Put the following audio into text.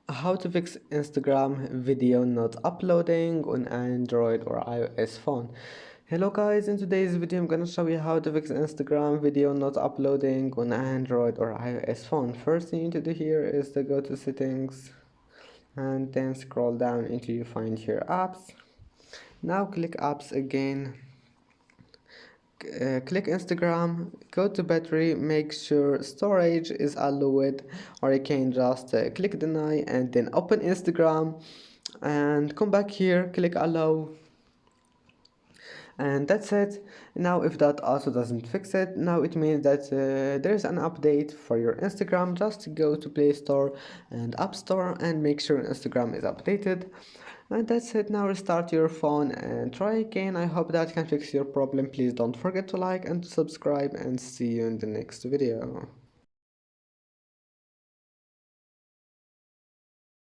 How to fix Instagram video not uploading on Android or iOS phone. Hello guys, in today's video I'm gonna show you how to fix Instagram video not uploading on Android or iOS phone. First thing you need to do here is to go to settings and then scroll down until you find here apps. Now click apps again. Click Instagram, go to battery, make sure storage is allowed, or you can just click deny and then open Instagram and come back here, click allow, and that's it. Now if that also doesn't fix it, now it means that there's an update for your Instagram. Just go to Play Store and App Store and make sure Instagram is updated. And that's it. Now restart your phone and try again. I hope that can fix your problem. Please don't forget to like and to subscribe, and see you in the next video.